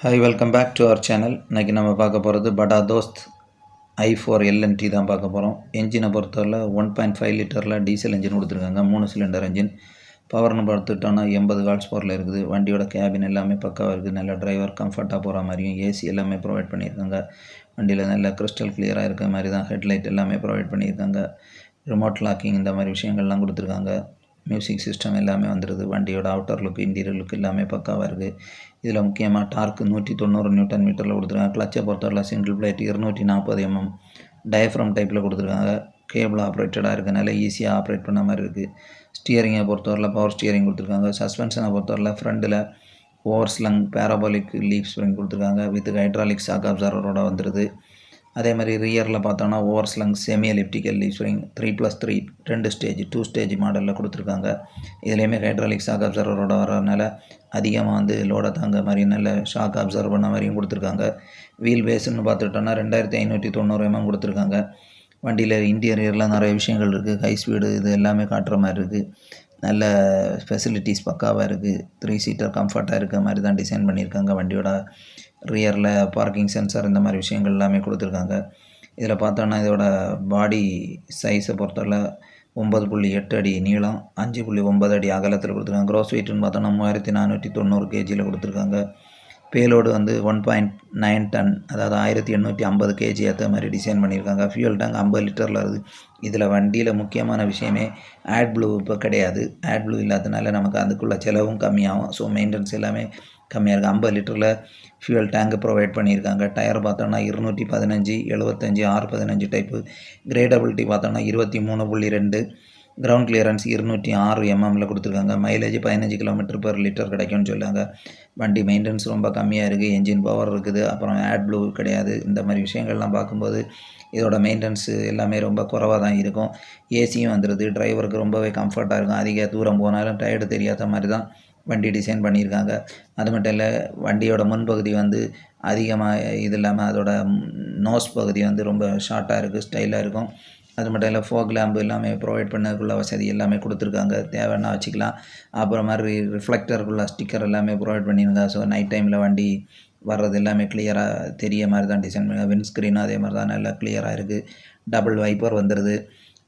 Hi welcome back to our channel. இன்றைக்கி நம்ம பார்க்க போகிறது படா தோஸ்த் i4 LNT தான் பார்க்க போகிறோம். என்ஜினை பொறுத்தவரை 1.5 லிட்டரில் டீசல் என்ஜின் கொடுத்துருக்காங்க. 3 சிலிண்டர் என்ஜின். பவர்னு பார்த்துட்டோன்னா 80 ஹார்ஸ் பவரில் இருக்குது. வண்டியோட கேபின் எல்லாமே பக்காவாக இருக்குது. நல்ல டிரைவர் கம்ஃபர்ட்டாக போகிற மாதிரியும் ஏசி எல்லாமே ப்ரொவைட் பண்ணியிருக்காங்க. வண்டியில் நல்ல கிறிஸ்டல் கிளியராக இருக்க மாதிரி தான் ஹெட்லைட் எல்லாமே ப்ரொவைட் பண்ணியிருக்காங்க. ரிமோட் லாக்கிங் இந்த மாதிரி விஷயங்கள்லாம் கொடுத்துருக்காங்க. மியூசிக் சிஸ்டம் எல்லாமே வந்துடுது. வண்டியோட அவுட்டர் லுக் இன்டீரியர் லுக் எல்லாமே பக்காவாக இருக்குது. இதில் முக்கியமாக டார்க்கு 190 நியூட்டன் மீட்டரில் கொடுத்துருக்காங்க. கிளச்சை பொறுத்தவரை சிங்கிள் பிளேட் 240 mm டயஃப்ரம் டைப்பில் கொடுத்துருக்காங்க. கேபிள் ஆப்ரேட்டடாக இருக்கனால ஈஸியாக ஆப்ரேட் பண்ண மாதிரி இருக்குது. ஸ்டியரிங்கை பொறுத்தவரையில் பவர் ஸ்டியரிங் கொடுத்துருக்காங்க. சஸ்பென்ஷனை பொறுத்தவரையில் ஃப்ரண்டில் ஓவர் ஸ்லங் பேராபாலிக் லீஃப் ஸ்ப்ரிங் கொடுத்துருக்காங்க. வித் ஹைட்ராலிக் ஷாக் அப்சர்வரோட வந்துடுது. அதே மாதிரி ரியரில் பார்த்தோன்னா over slang semi elliptical leaf spring 3+3 2 stage 2 stage மாடலில் கொடுத்துருக்காங்க. இதுலேயுமே ஹைட்ராலிக் ஷாக் அப்சர்வரோட வரனால அதிகமாக லோடை தாங்க மாதிரி நல்ல ஷாக் அப்சர்வ் பண்ண மாதிரியும் கொடுத்துருக்காங்க. வீல் பேஸ்ன்னு பார்த்துட்டோன்னா 2590 mm கொடுத்துருக்காங்க. வண்டியில் இன்டீரியரில் நிறைய விஷயங்கள் இருக்குது. ஹை ஸ்பீடு இது எல்லாமே காட்டுற மாதிரி இருக்குது. நல்ல ஃபெசிலிட்டிஸ் பக்காவாக இருக்குது. 3 சீட்டர் கம்ஃபர்ட்டாக இருக்க மாதிரி தான் டிசைன் பண்ணியிருக்காங்க. வண்டியோட ரியரில் பார்க்கிங் சென்சார் இந்த மாதிரி விஷயங்கள் எல்லாமே கொடுத்துருக்காங்க. இதில் பார்த்தோன்னா இதோட பாடி சைஸை பொறுத்தவரை 9.8 அடி நீளம், 5.9 அடி அகலத்தில் கொடுத்துருக்காங்க. க்ரோஸ் வெயிட்னு பார்த்தோன்னா 3490 kgயில் கொடுத்துருக்காங்க. பேலோடு 1.9 டன், அதாவது 1850 kg ஏற்ற மாதிரி டிசைன் பண்ணியிருக்காங்க. ஃபியூல் டேங்க் 50 லிட்டரில் இருக்குது. இதில் வண்டியில் முக்கியமான விஷயமே ஆட் ப்ளூ இப்போ கிடையாது. ஆட் ப்ளூ இல்லாததுனால நமக்கு அதுக்குள்ள செலவும் கம்மியாகும். ஸோ மெயின்டெனன்ஸ் எல்லாமே கம்மியாக இருக்குது. 50 லிட்டரில் ஃபியூல் டேங்க் ப்ரொவைட் பண்ணியிருக்காங்க. டயர் பார்த்தோன்னா 215, 75, 615 டைப்பு. கிரேடபிலிட்டி பார்த்தோன்னா 23.2. கிரவுண்ட் கிளியரன்ஸ் 206 mm கொடுத்துருக்காங்க. மைலேஜ் 15 km/லிட்டர் கிடைக்கும்னு சொல்லுவாங்க. வண்டி மெயின்டெனன்ஸ் ரொம்ப கம்மியாக இருக்குது. என்ஜின் பவர் இருக்குது. அப்புறம் ஆட் ப்ளூ கிடையாது. இந்த மாதிரி விஷயங்கள்லாம் பார்க்கும்போது இதோட மெயின்டெனன்ஸ் எல்லாமே ரொம்ப குறைவாக தான் இருக்கும். ஏசியும் வந்துடுது. டிரைவருக்கு ரொம்பவே கம்ஃபர்ட்டாக இருக்கும். அதிக தூரம் போனாலும் டயர்டு தெரியாத மாதிரி தான் வண்டி டிசைன் பண்ணியிருக்காங்க. அது மட்டும் இல்லை, வண்டியோட முன்பகுதி அதிகமாக இது இல்லாமல் அதோட நோஸ் பகுதி ரொம்ப ஷார்ட்டாக இருக்குது, ஸ்டைலாக இருக்கும். அது மட்டும் இல்லை, ஃபோக் லேம்பு எல்லாமே ப்ரொவைட் பண்ணதுக்குள்ள வசதி எல்லாமே கொடுத்துருக்காங்க. தேவைன்னா வச்சுக்கலாம். அப்புறம் மாதிரி ரிஃப்ளெக்டருக்குள்ள ஸ்டிக்கர் எல்லாமே ப்ரொவைட் பண்ணியிருக்காங்க. ஸோ நைட் டைமில் வண்டி வர்றது எல்லாமே கிளியராக தெரிய மாதிரி தான் டிசைன் பண்ணி. விண்ட்ஸ்க்ரீனும் அதே மாதிரி தான் நல்லா கிளியராக இருக்குது. டபுள் வைப்பர் வந்துடுது.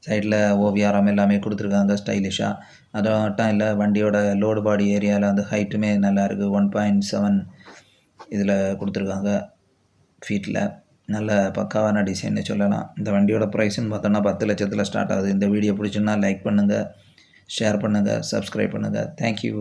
சைடில் ஓவியாரம் எல்லாமே கொடுத்துருக்காங்க ஸ்டைலிஷாக. அது மட்டும் இல்லை, வண்டியோட லோடு பாடி ஏரியாவில் ஹைட்டுமே நல்லா இருக்குது. 1.7 இதில் கொடுத்துருக்காங்க ஃபீட்டில். நல்ல பக்காவான டிசைன்னு சொல்லலாம். இந்த வண்டியோட ப்ரைஸ்ன்னு பார்த்தோன்னா 10 லட்சத்தில் ஸ்டார்ட் ஆகுது. இந்த வீடியோ பிடிச்சுன்னா லைக் பண்ணுங்கள், ஷேர் பண்ணுங்கள், சப்ஸ்கிரைப் பண்ணுங்கள். தேங்க்யூ.